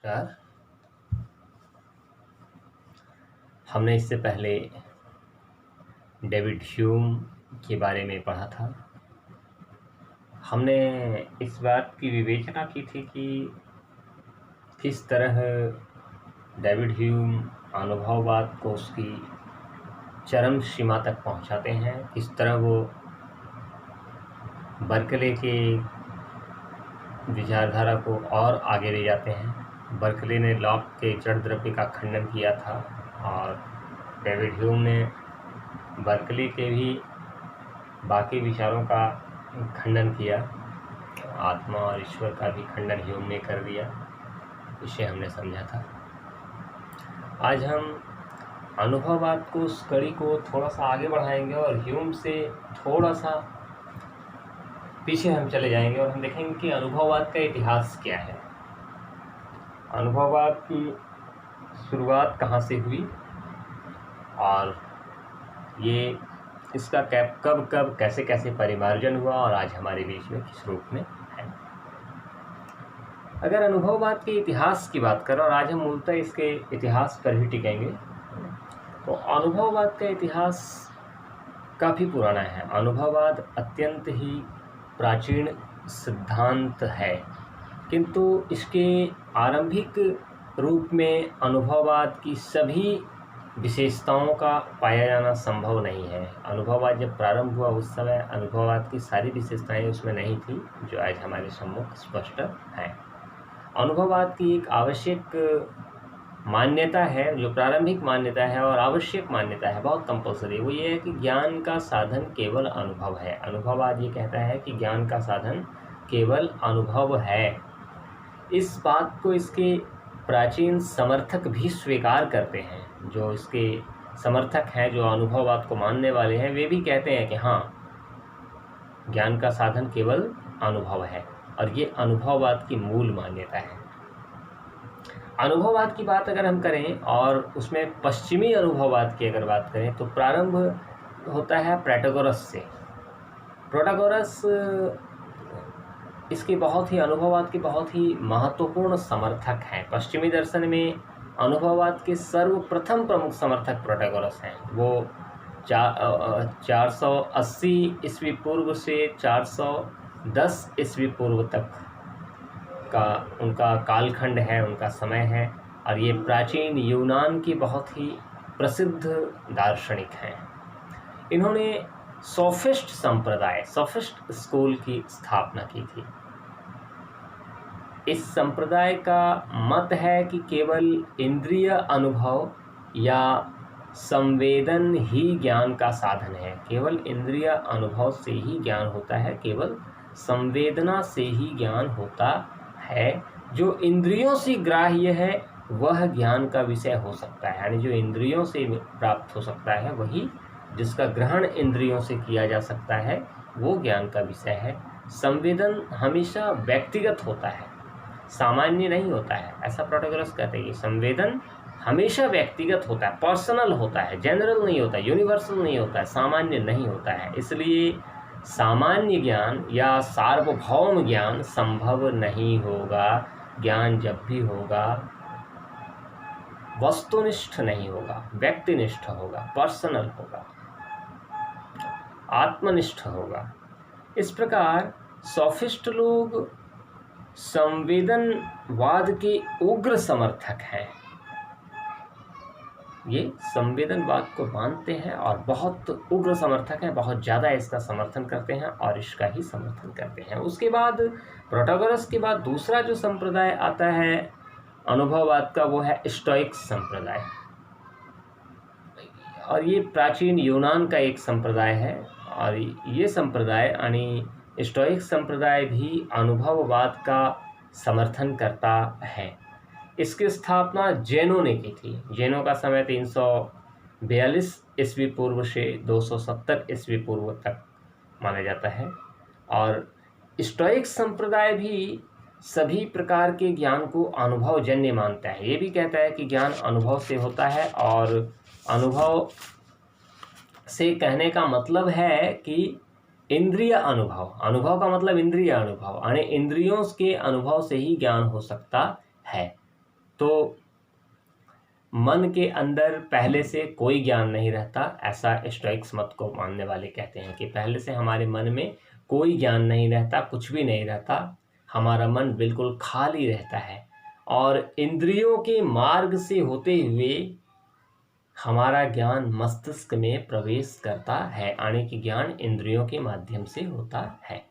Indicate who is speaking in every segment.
Speaker 1: नमस्कार। हमने इससे पहले डेविड ह्यूम के बारे में पढ़ा था। हमने इस बात की विवेचना की थी कि किस तरह डेविड ह्यूम अनुभववाद को उसकी चरम सीमा तक पहुंचाते हैं, किस तरह वो बर्कले के विचारधारा को और आगे ले जाते हैं। बर्कले ने लॉक के जड़ द्रव्य का खंडन किया था और डेविड ह्यूम ने बर्कले के भी बाकी विचारों का खंडन किया। आत्मा और ईश्वर का भी खंडन ह्यूम ने कर दिया। इसे हमने समझा था। आज हम अनुभववाद को, उस कड़ी को थोड़ा सा आगे बढ़ाएंगे और ह्यूम से थोड़ा सा पीछे हम चले जाएंगे और हम देखेंगे कि अनुभववाद का इतिहास क्या है, अनुभववाद की शुरुआत कहाँ से हुई और ये इसका कब कैसे कैसे परिमार्जन हुआ और आज हमारे बीच में किस रूप में है। अगर अनुभववाद के इतिहास की बात करें, और आज हम मूलतः इसके इतिहास पर ही टिकेंगे, तो अनुभववाद का इतिहास काफ़ी पुराना है। अनुभववाद अत्यंत ही प्राचीन सिद्धांत है, किंतु इसके आरंभिक रूप में अनुभववाद की सभी विशेषताओं का पाया जाना संभव नहीं है। अनुभववाद जब प्रारंभ हुआ उस समय अनुभववाद की सारी विशेषताएं उसमें नहीं थी जो आज हमारे सम्मुख स्पष्ट है। अनुभववाद की एक आवश्यक मान्यता है, जो प्रारंभिक मान्यता है और आवश्यक मान्यता है, बहुत कंपल्सरी, वो ये है कि ज्ञान का साधन केवल अनुभव है। अनुभववाद ये कहता है कि ज्ञान का साधन केवल अनुभव है। इस बात को इसके प्राचीन समर्थक भी स्वीकार करते हैं। जो इसके समर्थक हैं, जो अनुभववाद को मानने वाले हैं, वे भी कहते हैं कि हाँ, ज्ञान का साधन केवल अनुभव है और ये अनुभववाद की मूल मान्यता है। अनुभववाद की बात अगर हम करें और उसमें पश्चिमी अनुभववाद की अगर बात करें, तो प्रारंभ होता है प्रोटैगोरस से। प्रोटैगोरस इसके बहुत ही अनुभववाद के बहुत ही महत्वपूर्ण समर्थक हैं। पश्चिमी दर्शन में अनुभववाद के सर्वप्रथम प्रमुख समर्थक प्रोटैगोरस हैं। वो 480 ईस्वी पूर्व से 410 ईस्वी पूर्व तक का उनका कालखंड है, उनका समय है, और ये प्राचीन यूनान के बहुत ही प्रसिद्ध दार्शनिक हैं। इन्होंने सोफिस्ट संप्रदाय, सोफिस्ट स्कूल की स्थापना की थी। इस संप्रदाय का मत है कि केवल इंद्रिय अनुभव या संवेदन ही ज्ञान का साधन है। केवल इंद्रिय अनुभव से ही ज्ञान होता है, केवल संवेदना से ही ज्ञान होता है। जो इंद्रियों से ग्राह्य है वह ज्ञान का विषय हो सकता है, यानी जो इंद्रियों से प्राप्त हो सकता है, वही जिसका ग्रहण इंद्रियों से किया जा सकता है, वो ज्ञान का विषय है। संवेदन हमेशा व्यक्तिगत होता है, सामान्य नहीं होता है। ऐसा प्रोटैगोरस कहते हैं कि संवेदन हमेशा व्यक्तिगत होता है, पर्सनल होता है, जनरल नहीं होता, यूनिवर्सल नहीं होता है, सामान्य नहीं होता है। इसलिए सामान्य ज्ञान या सार्वभौम ज्ञान संभव नहीं होगा। ज्ञान जब भी होगा वस्तुनिष्ठ नहीं होगा, व्यक्तिनिष्ठ होगा, पर्सनल होगा, आत्मनिष्ठ होगा। इस प्रकार सोफिस्ट लोग संवेदनवाद के उग्र समर्थक हैं। ये संवेदनवाद को मानते हैं और बहुत उग्र समर्थक हैं, बहुत ज़्यादा इसका समर्थन करते हैं और इसका ही समर्थन करते हैं। उसके बाद प्रोटैगोरस के बाद दूसरा जो संप्रदाय आता है अनुभववाद का, वो है स्टोइक संप्रदाय, और ये प्राचीन यूनान का एक संप्रदाय है। और ये संप्रदाय यानी स्टोइक संप्रदाय भी अनुभववाद का समर्थन करता है। इसकी स्थापना जैनों ने की थी। जैनों का समय 342 ईस्वी पूर्व से 270 ईस्वी पूर्व तक माना जाता है। और स्टोइक संप्रदाय भी सभी प्रकार के ज्ञान को अनुभवजन्य मानता है। ये भी कहता है कि ज्ञान अनुभव से होता है, और अनुभव से कहने का मतलब है कि इंद्रिय अनुभव, अनुभव का मतलब इंद्रिय अनुभव, यानी इंद्रियों के अनुभव से ही ज्ञान हो सकता है। तो मन के अंदर पहले से कोई ज्ञान नहीं रहता, ऐसा स्टोइक्स मत को मानने वाले कहते हैं कि पहले से हमारे मन में कोई ज्ञान नहीं रहता, कुछ भी नहीं रहता, हमारा मन बिल्कुल खाली रहता है और इंद्रियों के मार्ग से होते हुए हमारा ज्ञान मस्तिष्क में प्रवेश करता है, यानी कि ज्ञान इंद्रियों के माध्यम से होता है।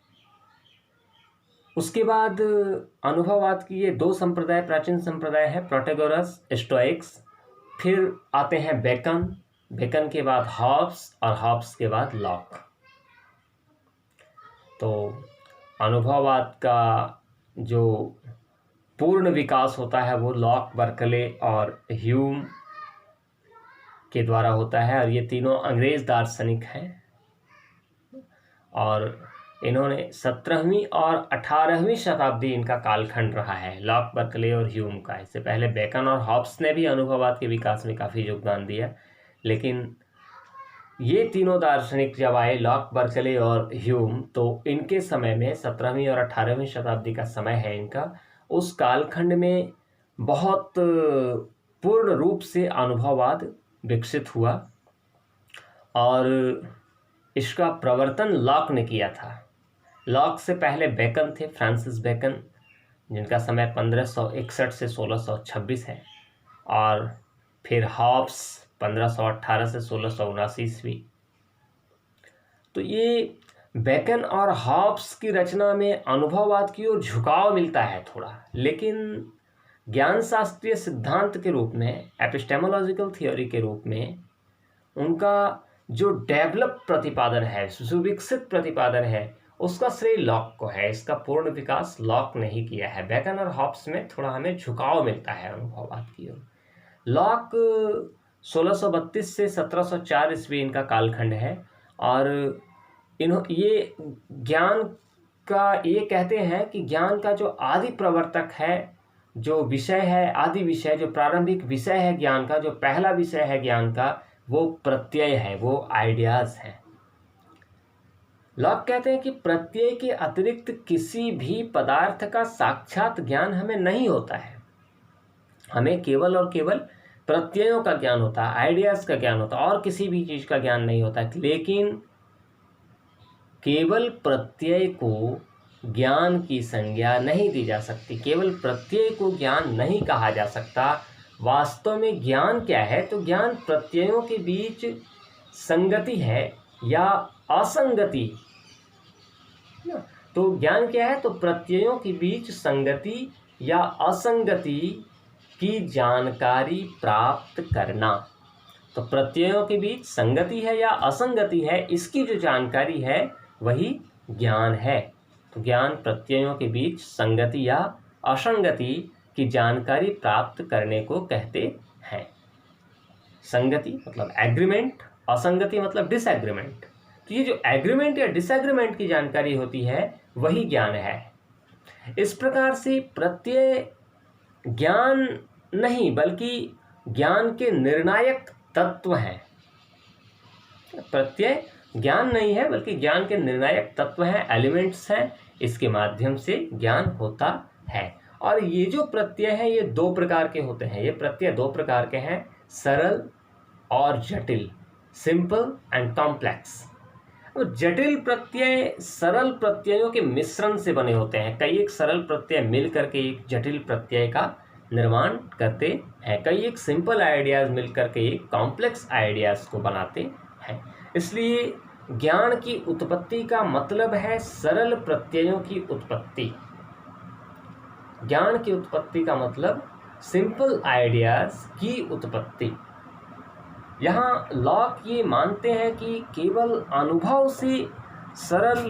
Speaker 1: उसके बाद अनुभववाद की ये दो संप्रदाय, प्राचीन संप्रदाय है, प्रोटैगोरस, स्टोइक्स। फिर आते हैं बेकन, बेकन के बाद हॉब्स और हॉब्स के बाद लॉक। तो अनुभववाद का जो पूर्ण विकास होता है वो लॉक, बर्कले और ह्यूम के द्वारा होता है और ये तीनों अंग्रेज दार्शनिक हैं और इन्होंने 17वीं और 18वीं शताब्दी इनका कालखंड रहा है, लॉक, बर्कले और ह्यूम का। इससे पहले बेकन और हॉब्स ने भी अनुभववाद के विकास में काफ़ी योगदान दिया, लेकिन ये तीनों दार्शनिक जब आए, लॉक, बर्कले और ह्यूम, तो इनके समय में 17वीं और 18वीं शताब्दी का समय है इनका, उस कालखंड में बहुत पूर्ण रूप से अनुभववाद विकसित हुआ और इसका प्रवर्तन लॉक ने किया था। लॉक से पहले बेकन थे, फ्रांसिस बेकन, जिनका समय 1561 से 1626 है, और फिर हॉब्स 1518 से 1679 ईस्वी। तो ये बेकन और हॉब्स की रचना में अनुभववाद की ओर झुकाव मिलता है थोड़ा, लेकिन ज्ञान शास्त्रीय सिद्धांत के रूप में, एपिस्टेमोलॉजिकल थ्योरी के रूप में उनका जो डेवलप प्रतिपादन है, सुविकसित प्रतिपादन है, उसका श्रेय लॉक को है। इसका पूर्ण विकास लॉक ने ही किया है। बेकन और हॉब्स में थोड़ा हमें झुकाव मिलता है अनुभववाद की ओर। लॉक 1632 से 1704 ईस्वी इनका कालखंड है और ये ज्ञान का, ये कहते हैं कि ज्ञान का जो आदि प्रवर्तक है, जो विषय है, आदि विषय, जो प्रारंभिक विषय है ज्ञान का, जो पहला विषय है ज्ञान का, वो प्रत्यय है, वो आइडियाज है। लॉक कहते हैं कि प्रत्यय के अतिरिक्त किसी भी पदार्थ का साक्षात ज्ञान हमें नहीं होता है, हमें केवल और केवल प्रत्ययों का ज्ञान होता है, आइडियाज का ज्ञान होता है, और किसी भी चीज का ज्ञान नहीं होता है। लेकिन केवल प्रत्यय को ज्ञान की संज्ञा नहीं दी जा सकती, केवल प्रत्यय को ज्ञान नहीं कहा जा सकता। वास्तव में ज्ञान क्या है? तो ज्ञान प्रत्ययों के बीच संगति है या असंगति। तो ज्ञान क्या है? तो प्रत्ययों के बीच संगति या असंगति की जानकारी प्राप्त करना। तो प्रत्ययों के बीच संगति है या असंगति है, इसकी जो जानकारी है वही ज्ञान है। तो ज्ञान प्रत्ययों के बीच संगति या असंगति की जानकारी प्राप्त करने को कहते हैं। संगति मतलब एग्रीमेंट, असंगति मतलब डिसएग्रीमेंट। तो ये जो एग्रीमेंट या डिसएग्रीमेंट की जानकारी होती है वही ज्ञान है। इस प्रकार से प्रत्यय ज्ञान नहीं बल्कि ज्ञान के निर्णायक तत्व हैं। प्रत्यय ज्ञान नहीं है बल्कि ज्ञान के निर्णायक तत्व हैं, एलिमेंट्स हैं, इसके माध्यम से ज्ञान होता है। और ये जो प्रत्यय है ये दो प्रकार के होते हैं। ये प्रत्यय दो प्रकार के हैं, सरल और जटिल, सिंपल एंड कॉम्प्लेक्स। जटिल प्रत्यय सरल प्रत्ययों के मिश्रण से बने होते हैं। कई एक सरल प्रत्यय मिल करके एक जटिल प्रत्यय का निर्माण करते हैं, कई एक सिंपल आइडियाज मिल करके एक कॉम्प्लेक्स आइडियाज को बनाते हैं। इसलिए ज्ञान की उत्पत्ति का मतलब है सरल प्रत्ययों की उत्पत्ति। ज्ञान की उत्पत्ति का मतलब सिंपल आइडियाज की उत्पत्ति। यहाँ लॉक ये मानते हैं कि केवल अनुभव से सरल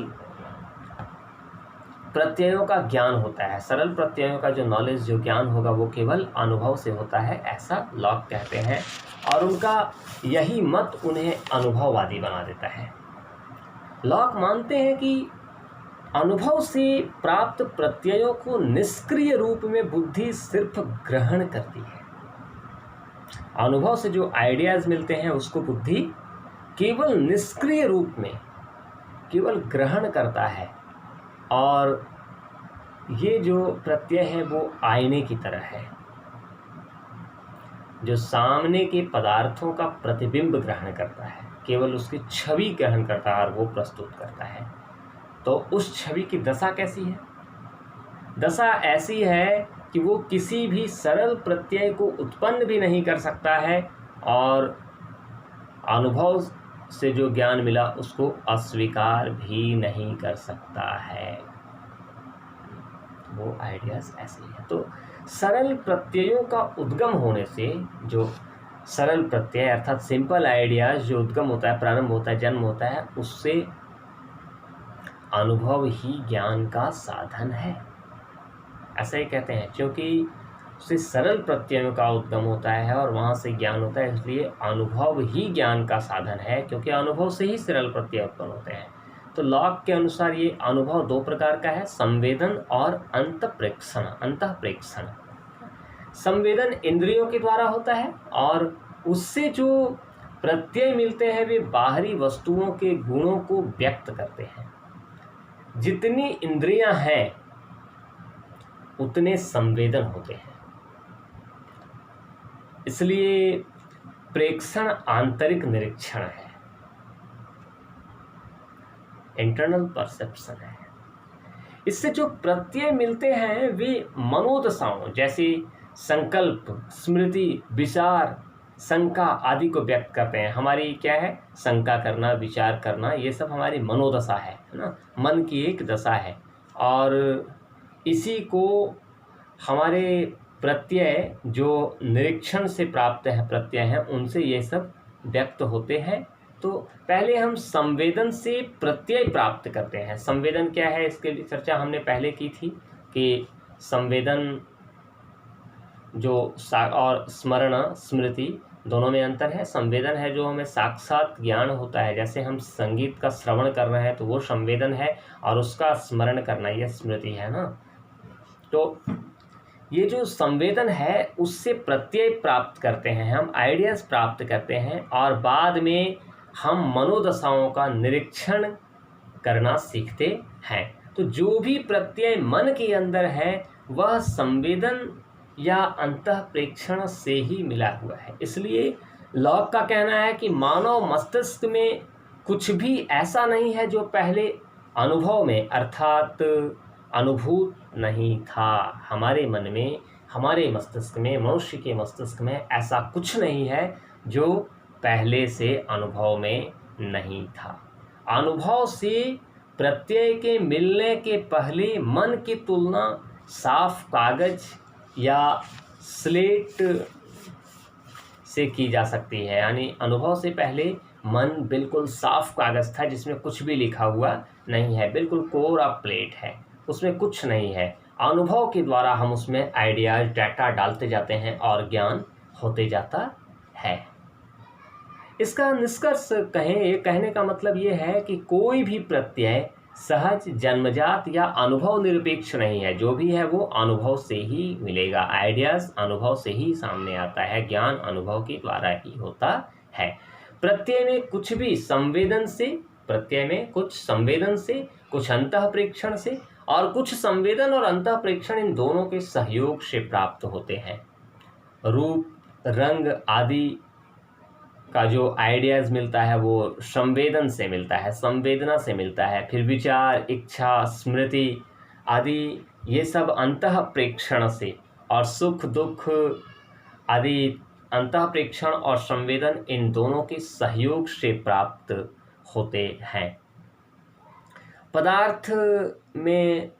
Speaker 1: प्रत्ययों का ज्ञान होता है। सरल प्रत्ययों का जो नॉलेज, जो ज्ञान होगा वो केवल अनुभव से होता है, ऐसा लॉक कहते हैं। और उनका यही मत उन्हें अनुभववादी बना देता है। लॉक मानते हैं कि अनुभव से प्राप्त प्रत्ययों को निष्क्रिय रूप में बुद्धि सिर्फ ग्रहण करती है। अनुभव से जो आइडियाज मिलते हैं उसको बुद्धि केवल निष्क्रिय रूप में केवल ग्रहण करता है। और ये जो प्रत्यय है वो आईने की तरह है। जो सामने के पदार्थों का प्रतिबिंब ग्रहण करता है, केवल उसकी छवि ग्रहण करता है और वो प्रस्तुत करता है, तो उस छवि की दशा कैसी है? दशा ऐसी है कि वो किसी भी सरल प्रत्यय को उत्पन्न भी नहीं कर सकता है और अनुभव से जो ज्ञान मिला उसको अस्वीकार भी नहीं कर सकता है। वो आइडियाज ऐसे ही है। तो सरल प्रत्ययों का उद्गम होने से, जो सरल प्रत्यय अर्थात सिंपल आइडियाज जो उद्गम होता है, प्रारंभ होता है, जन्म होता है, उससे अनुभव ही ज्ञान का साधन है, ऐसा ही कहते हैं, क्योंकि उससे सरल प्रत्ययों का उद्गम होता है और वहाँ से ज्ञान होता है, इसलिए अनुभव ही ज्ञान का साधन है, क्योंकि अनुभव से ही सरल प्रत्यय उत्पन्न होते हैं। तो लॉक के अनुसार ये अनुभव दो प्रकार का है, संवेदन और अंतःप्रेक्षण। अंतःप्रेक्षण संवेदन इंद्रियों के द्वारा होता है और उससे जो प्रत्यय मिलते हैं वे बाहरी वस्तुओं के गुणों को व्यक्त करते हैं। जितनी इंद्रियां हैं उतने संवेदन होते हैं, इसलिए प्रेक्षण आंतरिक निरीक्षण है, इंटरनल परसेप्शन है। इससे जो प्रत्यय मिलते हैं वे मनोदशाओं जैसे संकल्प, स्मृति, विचार, शंका आदि को व्यक्त करते हैं। हमारी क्या है, शंका करना, विचार करना, ये सब हमारी मनोदशा है ना, मन की एक दशा है। और इसी को हमारे प्रत्यय जो निरीक्षण से प्राप्त है प्रत्यय हैं, उनसे ये सब व्यक्त होते हैं। तो पहले हम संवेदन से प्रत्यय प्राप्त करते हैं। संवेदन क्या है, इसके लिए चर्चा हमने पहले की थी कि संवेदन जो और स्मरण, स्मृति दोनों में अंतर है। संवेदन है जो हमें साक्षात ज्ञान होता है, जैसे हम संगीत का श्रवण कर रहे हैं तो वो संवेदन है, और उसका स्मरण करना ये स्मृति है ना। तो ये जो संवेदन है उससे प्रत्यय प्राप्त करते हैं, हम आइडियाज प्राप्त करते हैं, और बाद में हम मनोदशाओं का निरीक्षण करना सीखते हैं। तो जो भी प्रत्यय मन के अंदर है वह संवेदन या अंतःप्रेक्षण से ही मिला हुआ है। इसलिए लॉक का कहना है कि मानव मस्तिष्क में कुछ भी ऐसा नहीं है जो पहले अनुभव में अर्थात अनुभूत नहीं था। हमारे मन में, हमारे मस्तिष्क में, मनुष्य के मस्तिष्क में ऐसा कुछ नहीं है जो पहले से अनुभव में नहीं था। अनुभव से प्रत्यय के मिलने के पहले मन की तुलना साफ कागज या स्लेट से की जा सकती है। यानी अनुभव से पहले मन बिल्कुल साफ कागज था जिसमें कुछ भी लिखा हुआ नहीं है, बिल्कुल कोरा प्लेट है, उसमें कुछ नहीं है। अनुभव के द्वारा हम उसमें आइडियाज, डाटा डालते जाते हैं और ज्ञान होते जाता है। इसका निष्कर्ष कहें, ये कहने का मतलब ये है कि कोई भी प्रत्यय सहज, जन्मजात या अनुभव निरपेक्ष नहीं है। जो भी है वो अनुभव से ही मिलेगा। आइडियाज अनुभव से ही सामने आता है, ज्ञान अनुभव के द्वारा ही होता है। प्रत्यय में कुछ भी संवेदन से, प्रत्यय में कुछ संवेदन से, कुछ अंतःप्रेक्षण से, और कुछ संवेदन और अंतःप्रेक्षण इन दोनों के सहयोग से प्राप्त होते हैं। रूप, रंग आदि का जो आइडियाज मिलता है वो संवेदन से मिलता है, संवेदना से मिलता है। फिर विचार, इच्छा, स्मृति आदि ये सब अंतःप्रेक्षण से, और सुख दुख आदि अंतःप्रेक्षण और संवेदन इन दोनों के सहयोग से प्राप्त होते हैं। पदार्थ में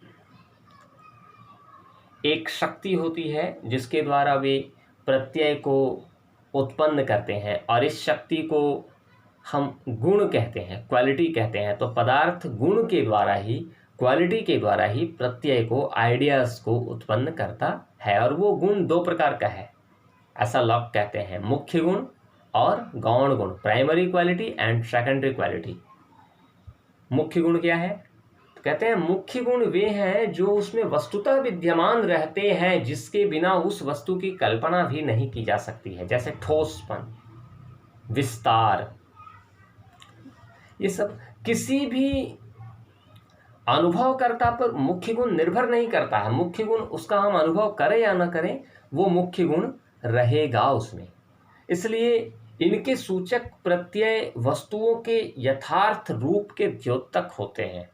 Speaker 1: एक शक्ति होती है जिसके द्वारा वे प्रत्यय को उत्पन्न करते हैं, और इस शक्ति को हम गुण कहते हैं, क्वालिटी कहते हैं। तो पदार्थ गुण के द्वारा ही, क्वालिटी के द्वारा ही प्रत्यय को, आइडियाज को उत्पन्न करता है। और वो गुण दो प्रकार का है, ऐसा लॉक कहते हैं, मुख्य गुण और गौण गुण, primary quality and secondary quality. मुख्य गुण क्या है? कहते हैं मुख्य गुण वे हैं जो उसमें वस्तुतः विद्यमान रहते हैं, जिसके बिना उस वस्तु की कल्पना भी नहीं की जा सकती है, जैसे ठोसपन, विस्तार। ये सब किसी भी अनुभवकर्ता पर मुख्य गुण निर्भर नहीं करता है। मुख्य गुण उसका हम अनुभव करें या न करें, वो मुख्य गुण रहेगा उसमें। इसलिए इनके सूचक प्रत्यय वस्तुओं के यथार्थ रूप के द्योतक होते हैं।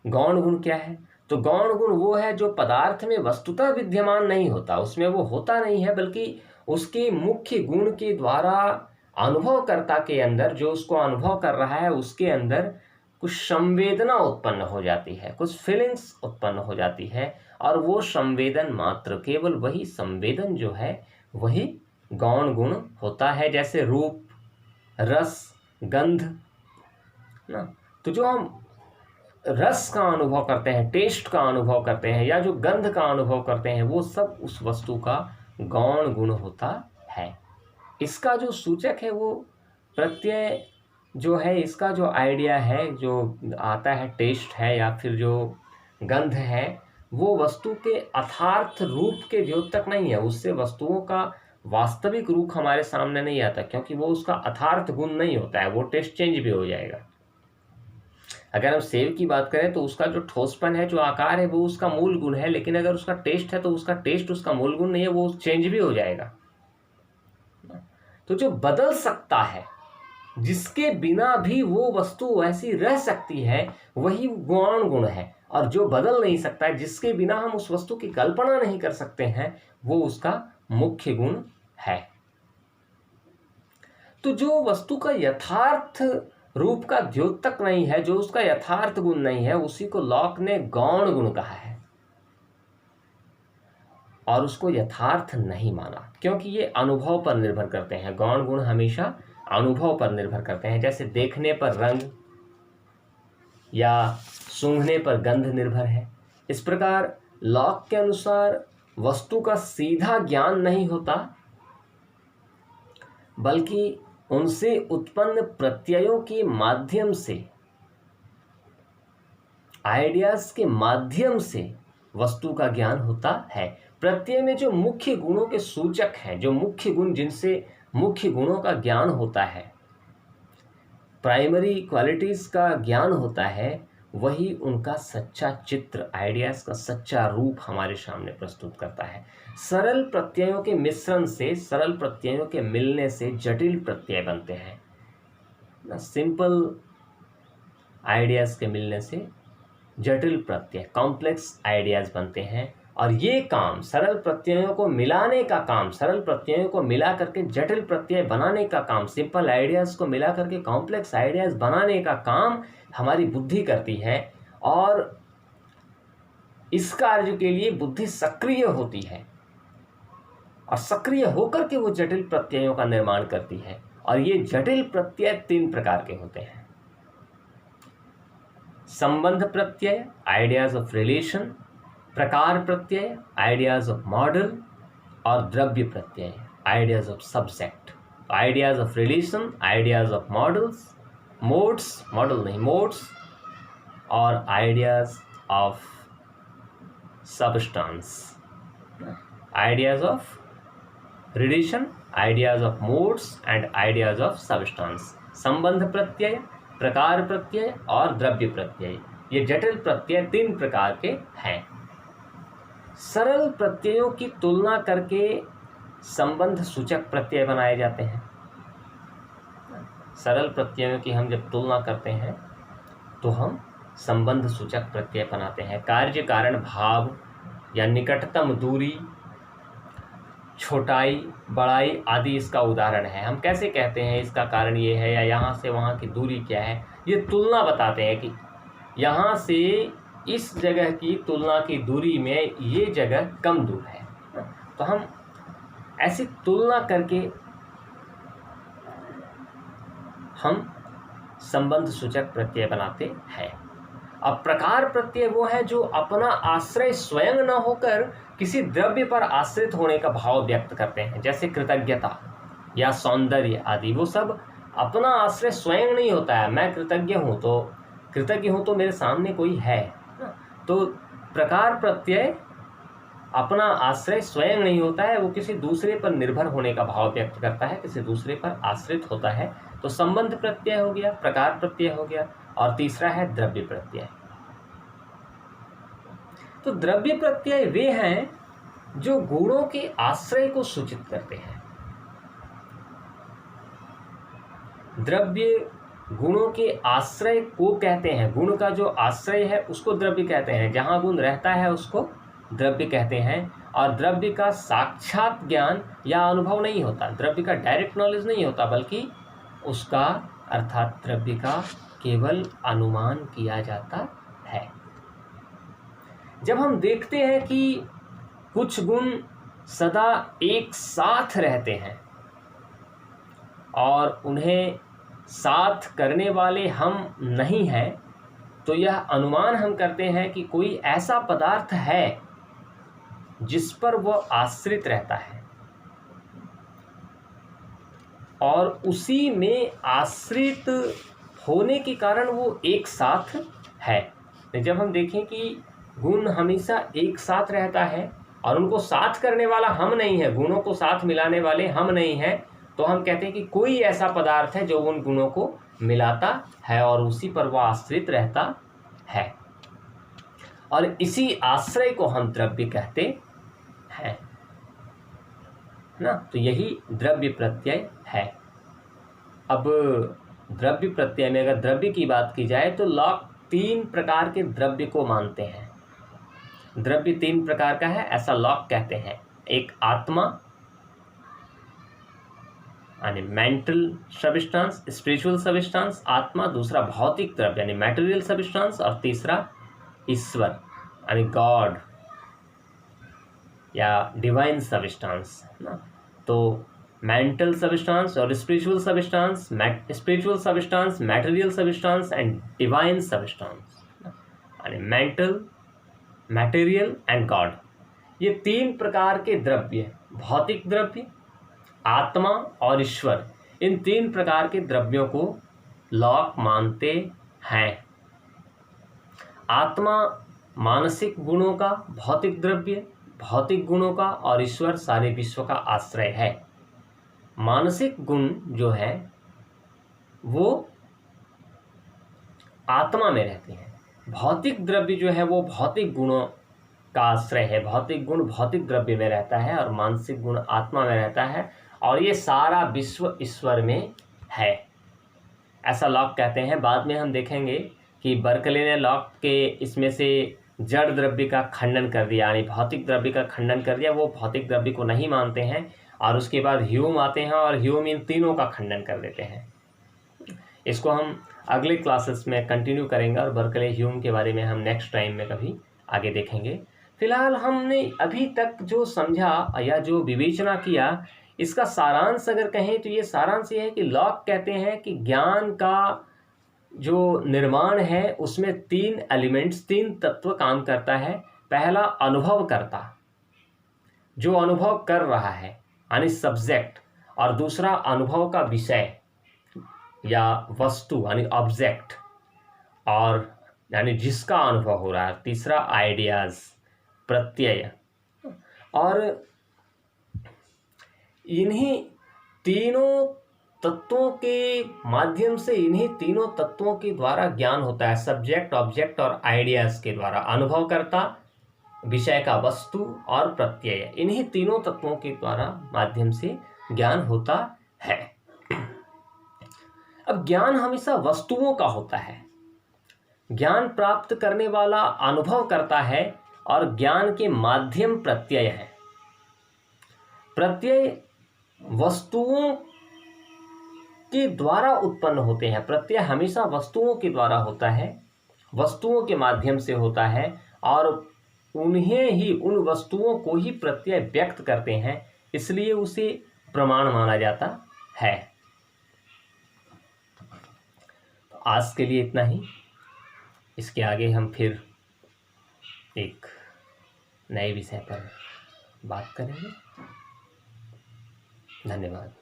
Speaker 1: गौण गुण क्या है? तो गौण गुण वो है जो पदार्थ में वस्तुतः विद्यमान नहीं होता, उसमें वो होता नहीं है, बल्कि उसके मुख्य गुण के द्वारा अनुभवकर्ता के अंदर, जो उसको अनुभव कर रहा है उसके अंदर कुछ संवेदना उत्पन्न हो जाती है, कुछ फीलिंग्स उत्पन्न हो जाती है, और वो संवेदन मात्र, केवल वही संवेदन जो है वही गौण गुण होता है। जैसे रूप, रस, गंध ना। तो जो हम रस का अनुभव करते हैं, टेस्ट का अनुभव करते हैं, या जो गंध का अनुभव करते हैं, वो सब उस वस्तु का गौण गुण होता है। इसका जो सूचक है वो प्रत्यय जो है, इसका जो आइडिया है जो आता है, टेस्ट है या फिर जो गंध है, वो वस्तु के अथार्थ रूप के द्योतक नहीं है। उससे वस्तुओं का वास्तविक रूप हमारे सामने नहीं आता, क्योंकि वो उसका अथार्थ गुण नहीं होता है। वो टेस्ट चेंज भी हो जाएगा। अगर हम सेब की बात करें तो उसका जो ठोसपन है, जो आकार है, वो उसका मूल गुण है, लेकिन अगर उसका टेस्ट है तो उसका टेस्ट उसका मूल गुण नहीं है, वो चेंज भी हो जाएगा। तो जो बदल सकता है, जिसके बिना भी वो वस्तु वैसी रह सकती है, वही गौण गुण है। और जो बदल नहीं सकता है, जिसके बिना हम उस वस्तु की कल्पना नहीं कर सकते हैं, वो उसका मुख्य गुण है। तो जो वस्तु का यथार्थ रूप का द्योतक नहीं है, जो उसका यथार्थ गुण नहीं है, उसी को लॉक ने गौण गुण कहा है और उसको यथार्थ नहीं माना, क्योंकि ये अनुभव पर निर्भर करते हैं। गौण गुण हमेशा अनुभव पर निर्भर करते हैं। जैसे देखने पर रंग या सूंघने पर गंध निर्भर है, इस प्रकार लॉक के अनुसार वस्तु का सीधा ज्ञान नहीं होता, बल्कि उनसे उत्पन्न प्रत्ययों के माध्यम से, आइडियाज के माध्यम से वस्तु का ज्ञान होता है। प्रत्यय में जो मुख्य गुणों के सूचक हैं, जो मुख्य गुण, जिनसे मुख्य गुणों का ज्ञान होता है, प्राइमरी क्वालिटीज का ज्ञान होता है, वही उनका सच्चा चित्र, आइडियाज का सच्चा रूप हमारे सामने प्रस्तुत करता है। सरल प्रत्ययों के मिश्रण से, सरल प्रत्ययों के मिलने से जटिल प्रत्यय बनते हैं ना। सिंपल आइडियाज के मिलने से जटिल प्रत्यय, कॉम्प्लेक्स आइडियाज बनते हैं। और ये काम, सरल प्रत्ययों को मिलाने का काम, सरल प्रत्ययों को मिला करके जटिल प्रत्यय बनाने का काम, सिंपल आइडियाज को मिला करके कॉम्प्लेक्स आइडियाज बनाने का काम हमारी बुद्धि करती है। और इस कार्य के लिए बुद्धि सक्रिय होती है, और सक्रिय होकर के वो जटिल प्रत्ययों का निर्माण करती है। और ये जटिल प्रत्यय 3 प्रकार के होते हैं: संबंध प्रत्यय, आइडियाज ऑफ रिलेशन; प्रकार प्रत्यय, आइडियाज ऑफ मॉडल; और द्रव्य प्रत्यय, ideas of subject. Ideas of relation, ideas of models, modes, model नहीं मोड्स, और ideas of substance. Ideas of relation, ideas of modes and ideas of substance. संबंध प्रत्यय, प्रकार प्रत्यय और द्रव्य प्रत्यय, ये जटिल प्रत्यय 3 प्रकार के हैं। सरल प्रत्ययों की तुलना करके संबंध सूचक प्रत्यय बनाए जाते हैं। सरल प्रत्ययों की हम जब तुलना करते हैं तो हम संबंध सूचक प्रत्यय बनाते हैं। कार्य कारण भाव या निकटतम दूरी, छोटाई, बड़ाई आदि इसका उदाहरण है। हम कैसे कहते हैं इसका कारण ये है, या यहाँ से वहाँ की दूरी क्या है, ये तुलना बताते हैं कि यहाँ से इस जगह की तुलना की दूरी में ये जगह कम दूर है। तो हम ऐसी तुलना करके हम संबंध सूचक प्रत्यय बनाते हैं। अब प्रकार प्रत्यय वो है जो अपना आश्रय स्वयं न होकर किसी द्रव्य पर आश्रित होने का भाव व्यक्त करते हैं। जैसे कृतज्ञता या सौंदर्य आदि, वो सब अपना आश्रय स्वयं नहीं होता है। मैं कृतज्ञ हूँ तो मेरे सामने कोई है। तो प्रकार प्रत्यय अपना आश्रय स्वयं नहीं होता है, वो किसी दूसरे पर निर्भर होने का भाव व्यक्त करता है, किसी दूसरे पर आश्रित होता है। तो संबंध प्रत्यय हो गया, प्रकार प्रत्यय हो गया, और तीसरा है द्रव्य प्रत्यय। तो द्रव्य प्रत्यय वे हैं जो गुणों के आश्रय को सूचित करते हैं। द्रव्य गुणों के आश्रय को कहते हैं। गुण का जो आश्रय है उसको द्रव्य कहते हैं। जहाँ गुण रहता है उसको द्रव्य कहते हैं। और द्रव्य का साक्षात ज्ञान या अनुभव नहीं होता, द्रव्य का डायरेक्ट नॉलेज नहीं होता, बल्कि उसका अर्थात द्रव्य का केवल अनुमान किया जाता है। जब हम देखते हैं कि कुछ गुण सदा एक साथ रहते हैं और उन्हें साथ करने वाले हम नहीं हैं, तो यह अनुमान हम करते हैं कि कोई ऐसा पदार्थ है जिस पर वह आश्रित रहता है और उसी में आश्रित होने के कारण वो एक साथ है। जब हम देखें कि गुण हमेशा एक साथ रहता है और उनको साथ करने वाला हम नहीं है, गुणों को साथ मिलाने वाले हम नहीं हैं, तो हम कहते हैं कि कोई ऐसा पदार्थ है जो उन गुणों को मिलाता है और उसी पर वह आश्रित रहता है, और इसी आश्रय को हम द्रव्य कहते हैं ना। तो यही द्रव्य प्रत्यय है। अब द्रव्य प्रत्यय में अगर द्रव्य की बात की जाए तो लॉक 3 प्रकार के द्रव्य को मानते हैं। द्रव्य 3 प्रकार का है ऐसा लॉक कहते हैं। एक आत्मा यानी मेंटल सब्सटेंस, स्पिरिचुअल सब्सटेंस आत्मा, दूसरा भौतिक द्रव्य यानी मैटेरियल सब्सटेंस, और तीसरा ईश्वर यानी गॉड या डिवाइन सब्सटेंस ना। तो मेंटल सब्सटेंस और spiritual substance, spiritual substance, material substance and divine substance यानी मेंटल, मैटेरियल एंड गॉड, ये 3 प्रकार के द्रव्य, भौतिक द्रव्य, आत्मा और ईश्वर, इन 3 प्रकार के द्रव्यों को लॉक मानते हैं। आत्मा मानसिक गुणों का भौतिक द्रव्य, भौतिक गुणों का, और ईश्वर सारे विश्व का आश्रय है। मानसिक गुण जो है वो आत्मा में रहते हैं, भौतिक द्रव्य जो है वो भौतिक गुणों का आश्रय है। भौतिक गुण भौतिक द्रव्य में रहता है और मानसिक गुण आत्मा में रहता है, और ये सारा विश्व ईश्वर में है, ऐसा लॉक कहते हैं। बाद में हम देखेंगे कि बर्कले ने लॉक के इसमें से जड़ द्रव्य का खंडन कर दिया, यानी भौतिक द्रव्य का खंडन कर दिया, वो भौतिक द्रव्य को नहीं मानते हैं। और उसके बाद ह्यूम आते हैं और ह्यूम इन तीनों का खंडन कर देते हैं। इसको हम अगले क्लासेस में कंटिन्यू करेंगे और बर्कले ह्यूम के बारे में हम नेक्स्ट टाइम में कभी आगे देखेंगे। फिलहाल हमने अभी तक जो समझा या जो विवेचना किया, इसका सारांश अगर कहें तो ये सारांश ये है कि लॉक कहते हैं कि ज्ञान का जो निर्माण है उसमें 3 एलिमेंट्स, 3 तत्व काम करता है। पहला अनुभव करता, जो अनुभव कर रहा है यानी सब्जेक्ट, और दूसरा अनुभव का विषय या वस्तु यानी ऑब्जेक्ट, और यानी जिसका अनुभव हो रहा है। तीसरा आइडियाज, प्रत्यय। और इन्हीं तीनों तत्वों के माध्यम से, इन्हीं तीनों तत्वों के द्वारा ज्ञान होता है, सब्जेक्ट, ऑब्जेक्ट और आइडियाज के द्वारा। अनुभव करता, विषय का वस्तु और प्रत्यय, इन्हीं तीनों तत्वों के द्वारा माध्यम से ज्ञान होता है। अब ज्ञान हमेशा वस्तुओं का होता है। ज्ञान प्राप्त करने वाला अनुभव करता है और ज्ञान के माध्यम प्रत्यय है। प्रत्यय वस्तुओं के द्वारा उत्पन्न होते हैं। प्रत्यय हमेशा वस्तुओं के द्वारा होता है, वस्तुओं के माध्यम से होता है, और उन्हें ही, उन वस्तुओं को ही प्रत्यय व्यक्त करते हैं, इसलिए उसे प्रमाण माना जाता है। तो आज के लिए इतना ही। इसके आगे हम फिर एक नए विषय पर बात करेंगे। धन्यवाद।